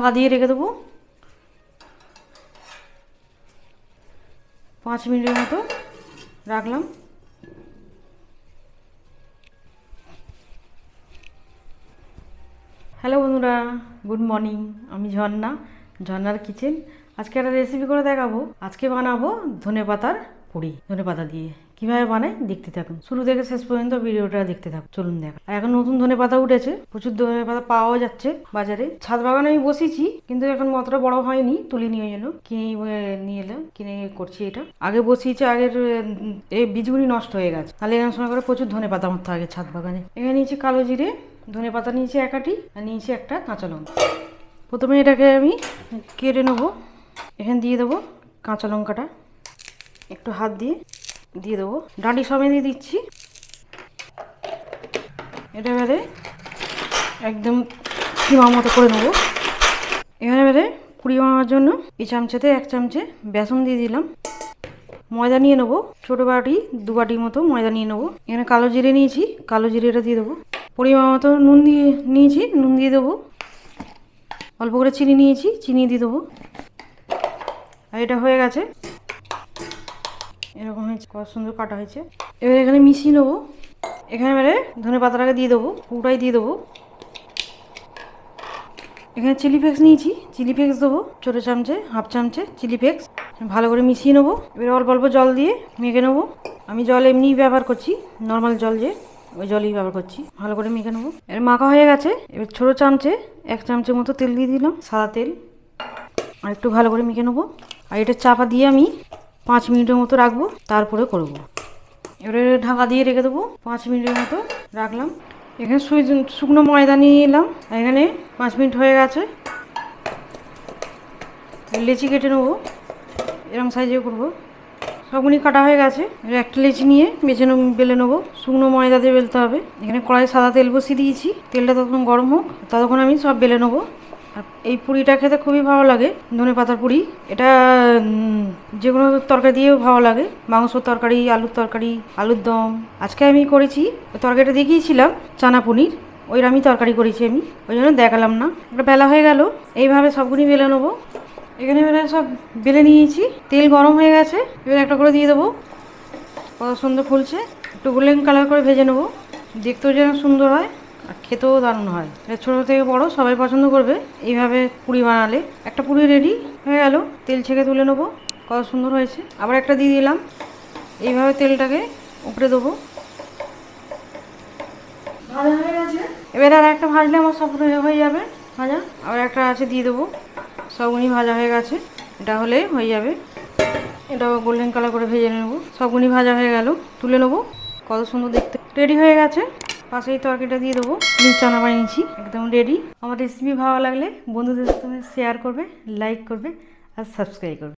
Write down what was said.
ঢাকা দিয়ে রেখে দেবো 5 মিনিটের মতো রাখলাম। হ্যালো বন্ধুরা, গুড মর্নিং। আমি ঝর্ণার কিচেন। আজকে একটা রেসিপি করে দেখাবো। আজকে বানাবো ধনেপাতার পুরি। ধনেপাতা দিয়ে কিভাবে বানাই দেখতে থাকুন, শুরু থেকে শেষ পর্যন্ত ভিডিওটা দেখতে থাকুন। চলুন দেখা। আর এখন নতুন ধনেপাতা উঠেছে, প্রচুর ধনেপাতা পাওয়া যাচ্ছে বাজারে। ছাদ বাগানে আমি বসেছি, কিন্তু এখন অতটা বড় হয়নি, তুলি নিয়ে এলো, নিয়ে এলাম, কিনে করছি এটা। আগে বসিয়েছি, আগের এই বীজগুলি নষ্ট হয়ে গেছে, তাহলে এরকম সময় করে প্রচুর ধনেপাতা হতো আগে ছাদ বাগানে। এখানে নিয়েছি কালো জিরে, ধনেপাতা নিয়েছি এক আটি, আর নিয়েছি একটা কাঁচা লঙ্কা। প্রথমে এটাকে আমি কেটে নেবো। এখানে দিয়ে দেবো কাঁচা লঙ্কাটা, একটু হাত দিয়ে দেবো, ডাঁটি সমেত দিয়ে দিচ্ছি। এটা এবারে একদম কিমা মতো করে নেবো। এখানে এবারে পুরি বানানোর জন্য এই চামচেতে 1 চামচে বেসন দিয়ে দিলাম। ময়দা নিয়ে নেবো, ছোটো বাটি 2 বাটির মতো ময়দা নিয়ে নেবো। এখানে কালো জিরে নিয়েছি, কালো জিরেটা দিয়ে দেবো। পরিমাণ মতো নুন নিয়েছি, নুন দিয়ে দেবো। অল্প করে চিনি নিয়েছি, চিনি দিয়ে দেবো। আর এটা হয়ে গেছে, এরকম হয়েছে, কত সুন্দর কাটা হয়েছে। এবার এখানে মিশিয়ে নেবো। এখানে এবারে ধনেপাতাটাকে দিয়ে দেবো, পুরোটাই দিয়ে দেবো। এখানে চিলি ফ্লেক্স নিয়েছি, চিলি ফ্লেক্স দেবো ছোটো চামচে, 1/2 চামচে চিলি ফ্লেক্স। ভালো করে মিশিয়ে নেবো। এবার অল্প অল্প জল দিয়ে মেখে নেবো। আমি জল এমনি ব্যবহার করছি, নর্মাল জল, যে ওই জলই ব্যবহার করছি। ভালো করে মেখে নেবো। এবার মাখা হয়ে গেছে। এবার ছোটো চামচে 1 চামচের মতো তেল দিয়ে দিলাম, সাদা তেল। আর একটু ভালো করে মেখে নেবো। আর এটা চাপা দিয়ে আমি 5 মিনিটের মতো রাখবো, তারপরে করবো। এবারে ঢাকা দিয়ে রেখে দেবো, 5 মিনিটের মতো রাখলাম। এখানে শুকনো ময়দা নিয়ে এলাম। এখানে 5 মিনিট হয়ে গেছে। লেচি কেটে নেবো, এরকম সাইজে করবো। সবগুলি কাটা হয়ে গেছে। এবার একটা লেচি নিয়ে বেলে নেবো। শুকনো ময়দা দিয়ে বেলতে হবে। এখানে কড়াই সাদা তেল বসিয়ে দিয়েছি, তেলটা ততক্ষণ গরম হোক, ততক্ষণ আমি সব বেলে নেবো। আর এই পুরিটা খেতে খুবই ভালো লাগে, ধনেপাতার পুরি। এটা যে কোনো তরকারি দিয়েও ভালো লাগে, মাংস তরকারি, আলুর তরকারি, আলুর দম। আজকে আমি করেছি, ওই তরকারিটা দেখিয়েছিলাম, চানা পনির, ওই আমি তরকারি করেছি আমি, ওই জন্য দেখালাম না। একটা বেলা হয়ে গেল, এইভাবে সবগুলি বেলে নেবো। এখানে এবারে সব বেলে নিয়েছি, তেল গরম হয়ে গেছে। এবার একটা করে দিয়ে দেবো। কত সুন্দর ফুলছে, একটু গোল্ডেন কালার করে ভেজে নেবো। দেখতেও যেন সুন্দর হয়, আর খেতেও দারুণ হয়। ছোটো থেকে বড় সবাই পছন্দ করবে এইভাবে পুরি বানালে। একটা পুরি রেডি হয়ে গেল, তেল ছেঁকে তুলে নেবো। কত সুন্দর হয়েছে। আবার একটা দিয়ে দিলাম। এইভাবে তেলটাকে উপরে দেবো। ভাজা হয়ে গেছে। এবার আর একটা ভাজলে আমার সব হয়ে যাবে ভাজা। আবার একটা আছে, দিয়ে দেবো। সবগুলি ভাজা হয়ে গেছে, এটা হলে হয়ে যাবে। এটাও গোল্ডেন কালার করে ভেজে নেবো। সবগুলি ভাজা হয়ে গেল, তুলে নেবো। কত সুন্দর দেখতে রেডি হয়ে গেছে। পাশেই তরকারিটা দিয়ে দেবো। চানা বানিয়েছি, একদম রেডি। আমার রেসিপি ভালো লাগলে বন্ধুদের সঙ্গে শেয়ার করবে, লাইক করবে, আর সাবস্ক্রাইব করবে।